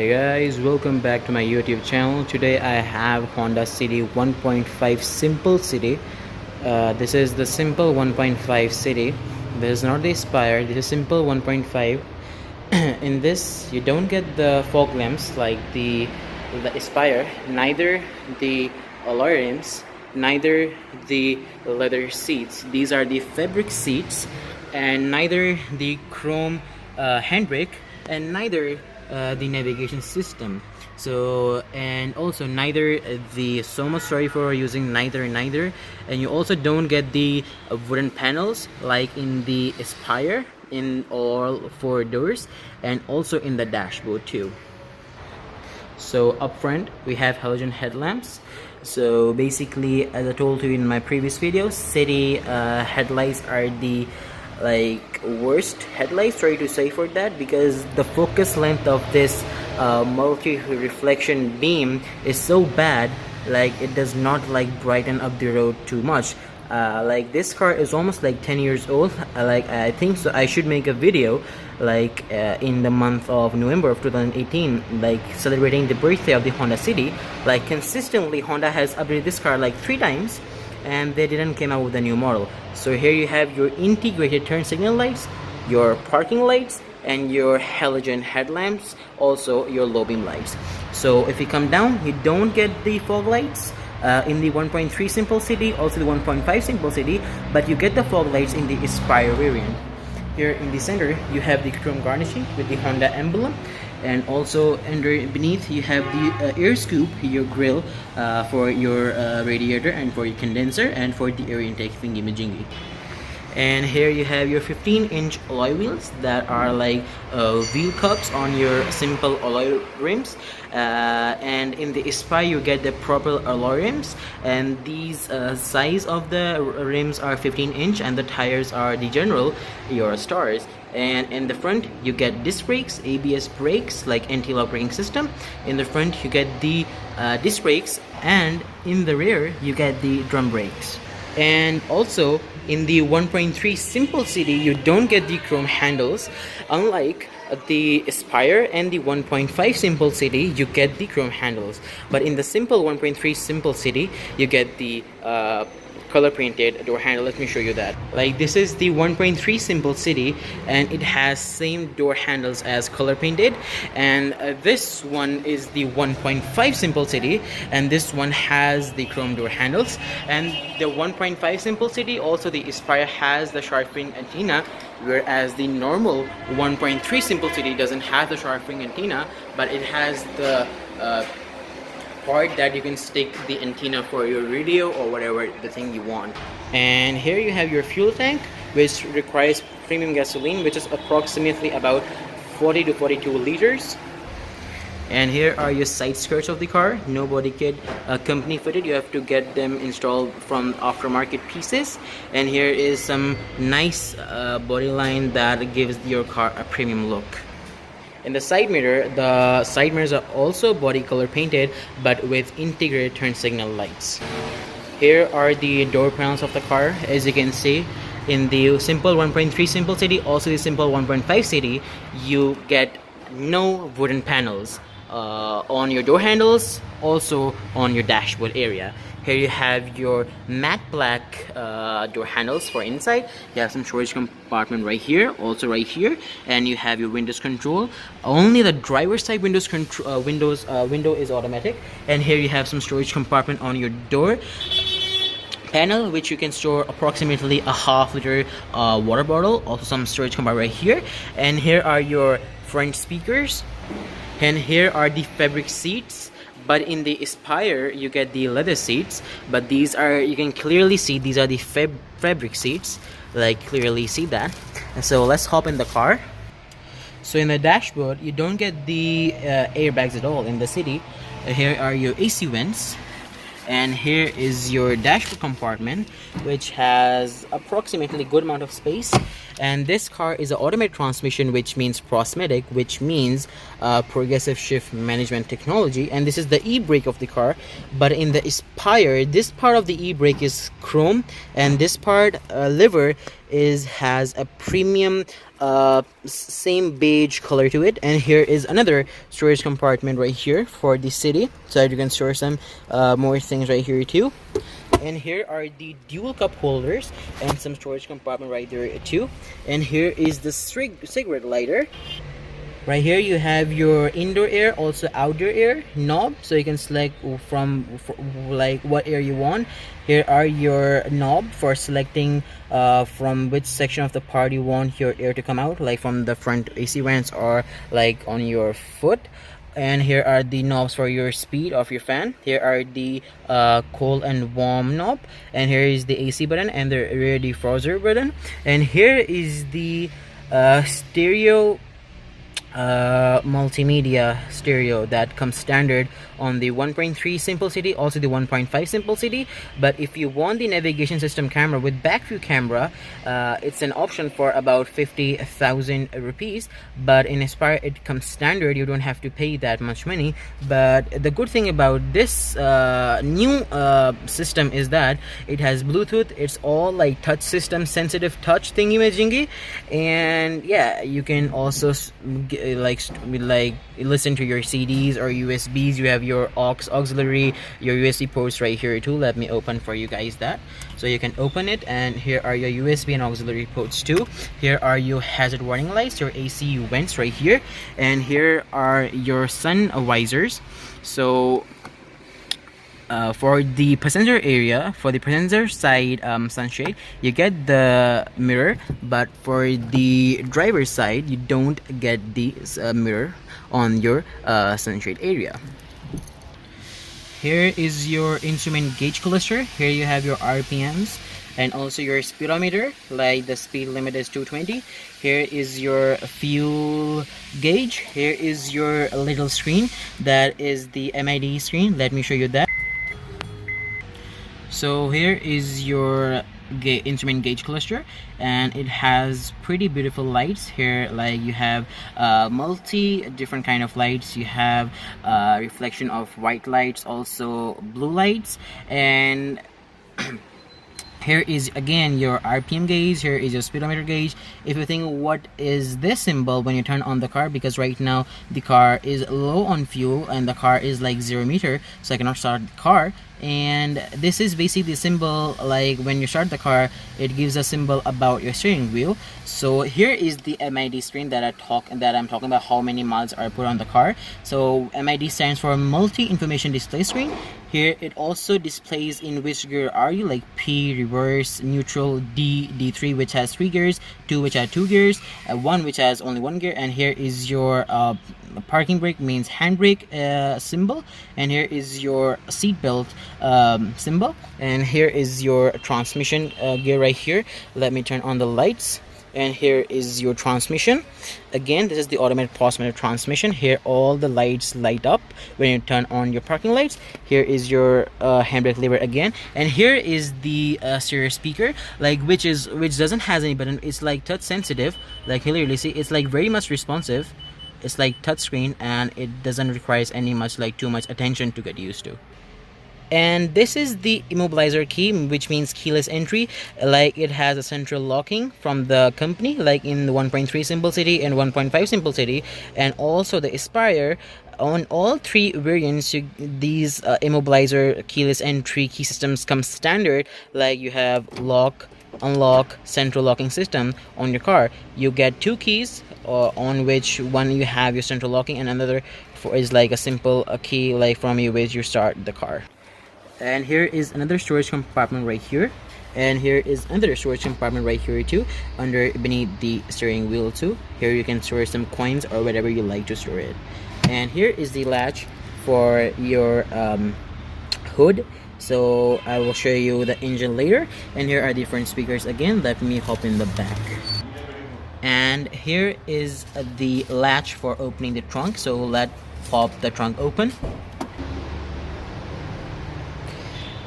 Hey guys, welcome back to my YouTube channel. Today I have Honda City 1.5 Simple City. This is the simple 1.5 City. This is not the Aspire, this is simple 1.5. In this you don't get the fog lamps like the Aspire, neither the alloy rims, neither the leather seats. These are the fabric seats, and neither the chrome handbrake, and neither the navigation system. So, and also neither the, so much sorry for using neither, and you also don't get the wooden panels like in the Aspire in all four doors, and also in the dashboard too. So up front we have halogen headlamps. So basically, as I told you in my previous video, City headlights are the worst headlights, sorry to say for that, because the focus length of this multi-reflection beam is so bad, like it does not brighten up the road too much. This car is almost 10 years old. I think so I should make a video in the month of November of 2018, celebrating the birthday of the Honda City. Consistently Honda has updated this car 3 times, and they didn't came out with a new model. So here you have your integrated turn signal lights, your parking lights, and your halogen headlamps, also your low beam lights. So if you come down, you don't get the fog lights in the 1.3 Simple City, also the 1.5 Simple City, but you get the fog lights in the Aspire variant. Here in the center you have the chrome garnishing with the Honda emblem, and also beneath you have the air scoop, your grill for your radiator and for your condenser and for the air intake thingy-majingy. And here you have your 15-inch alloy wheels that are wheel cups on your simple alloy rims, and in the Aspire you get the proper alloy rims, and these size of the rims are 15-inch, and the tires are the general, your stars. And in the front you get disc brakes, ABS brakes, anti-lock braking system. In the front you get the disc brakes, and in the rear you get the drum brakes. And also in the 1.3 Simple City you don't get the chrome handles, unlike the Aspire and the 1.5 Simple City you get the chrome handles. But in the simple 1.3 Simple City you get the color painted door handle. Let me show you that. This is the 1.3 Simple City, and it has same door handles as color painted, and this one is the 1.5 Simple City, and this one has the chrome door handles. And the 1.5 Simple City, also the Aspire, has the shark fin antenna, whereas the normal 1.3 Simple City doesn't have the shark fin antenna, but it has the part that you can stick the antenna for your radio or whatever the thing you want. And here you have your fuel tank, which requires premium gasoline, which is approximately about 40 to 42 liters. And here are your side skirts of the car, no body kit, company fitted. You have to get them installed from aftermarket pieces. And here is some nice body line that gives your car a premium look. In the side mirrors are also body color painted, but with integrated turn signal lights. Here are the door panels of the car. As you can see, in the simple 1.3 Simple City, also the simple 1.5 City, you get no wooden panels on your door handles, also on your dashboard area. Here you have your matte black door handles for inside. You have some storage compartment right here, also right here, and you have your windows control. Only the driver's side window is automatic. And here you have some storage compartment on your door panel, which you can store approximately a half-liter water bottle. Also some storage compartment right here. And here are your front speakers. And here are the fabric seats. But in the Aspire you get the leather seats, but these are, you can clearly see, these are the fabric seats, clearly see that. And so let's hop in the car. So in the dashboard you don't get the airbags at all in the City. Here are your AC vents, and here is your dashboard compartment, which has approximately good amount of space. And this car is an automatic transmission, which means PROSMATEC, which means progressive shift management technology, and this is the e-brake of the car. But in the Aspire, this part of the e-brake is chrome, and this part lever has a premium same beige color to it. And here is another storage compartment right here for the city, so you can store some more things right here too. And here are the dual cup holders and some storage compartment right there too. And here is the cigarette lighter. Right here you have your indoor air, also outdoor air knob, so you can select from like what air you want. Here are your knob for selecting from which section of the part you want your air to come out, like from the front AC vents or like on your foot. And here are the knobs for your speed of your fan. Here are the cold and warm knob, and here is the AC button and the rear defroster button. And here is the stereo multimedia stereo that comes standard on the 1.3 Simplicity, also the 1.5 Simplicity. But if you want the navigation system camera with back view camera, it's an option for about 50,000 rupees. But in Aspire it comes standard, you don't have to pay that much money. But the good thing about this new system is that it has Bluetooth. It's all like touch system, sensitive touch thingy majingy. And yeah, you can also like listen to your CDs or USBs. You have your auxiliary, your USB ports right here too. Let me open for you guys that, so you can open it. And here are your USB and auxiliary ports too. Here are your hazard warning lights, your AC vents right here, and here are your sun visors. So for the passenger area, for the passenger side sunshade, you get the mirror, but for the driver's side you don't get the mirror on your sunshade area. Here is your instrument gauge cluster. Here you have your RPMs and also your speedometer, like the speed limit is 220. Here is your fuel gauge. Here is your little screen, that is the MID screen. Let me show you that. So here is your instrument gauge cluster, and it has pretty beautiful lights here. Like you have multi different kind of lights. You have reflection of white lights, also blue lights. And here is again your RPM gauge. Here is your speedometer gauge. If you think what is this symbol when you turn on the car, because right now the car is low on fuel and the car is like 0 meter, so I cannot start the car. And this is basically the symbol, like when you start the car it gives a symbol about your steering wheel. So here is the MID screen that I'm talking about, how many miles are put on the car. So MID stands for multi information display screen. Here it also displays in which gear are you, like P, reverse, neutral, D, D3 which has 3 gears, 2 which has 2 gears, 1 which has only 1 gear. And here is your parking brake, means handbrake symbol. And here is your seat belt symbol. And here is your transmission gear right here. Let me turn on the lights. And here is your transmission. Again, this is the automatic PROSMATEC transmission. Here all the lights light up when you turn on your parking lights. Here is your handbrake lever again. And here is the stereo speaker, like which doesn't has any button. It's like touch sensitive, like clearly see, it's like very much responsive. It's like touch screen, and it doesn't require any much like too much attention to get used to. And this is the Immobilizer Key, which means keyless entry. Like it has a central locking from the company, like in the 1.3 Simplicity and 1.5 Simplicity. And also the Aspire, on all 3 variants, these Immobilizer keyless entry key systems come standard. Like you have lock, unlock, central locking system on your car. You get 2 keys on which one you have your central locking, and another is like a simple key, like from which you start the car. And here is another storage compartment right here, and here is another storage compartment right here too, under beneath the steering wheel too. Here you can store some coins or whatever you like to store it. And here is the latch for your hood. So I will show you the engine later. And here are different speakers again. Let me hop in the back. And here is the latch for opening the trunk. So let's pop the trunk open.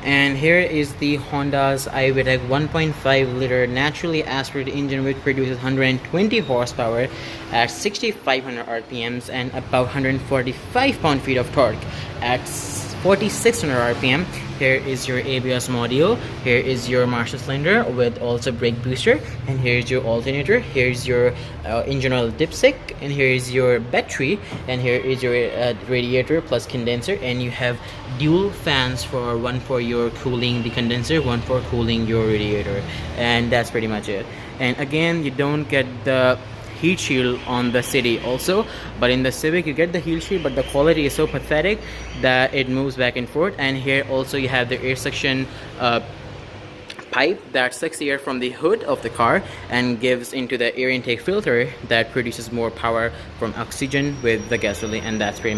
And here is the Honda's iVTEC 1.5 liter naturally aspirated engine, which produces 120 horsepower at 6,500 RPMs and about 145 pound-feet of torque at 4600 rpm. Here is your ABS module, here is your master cylinder with also brake booster, and here's your alternator, here's your engine oil dipstick, and here is your battery, and here is your radiator plus condenser, and you have dual fans, for one for your cooling the condenser, one for cooling your radiator, and that's pretty much it. And again, you don't get the heat shield on the City also, but in the Civic you get the heat shield, but the quality is so pathetic that it moves back and forth. And here also you have the air suction pipe that sucks air from the hood of the car and gives into the air intake filter that produces more power from oxygen with the gasoline, and that's pretty much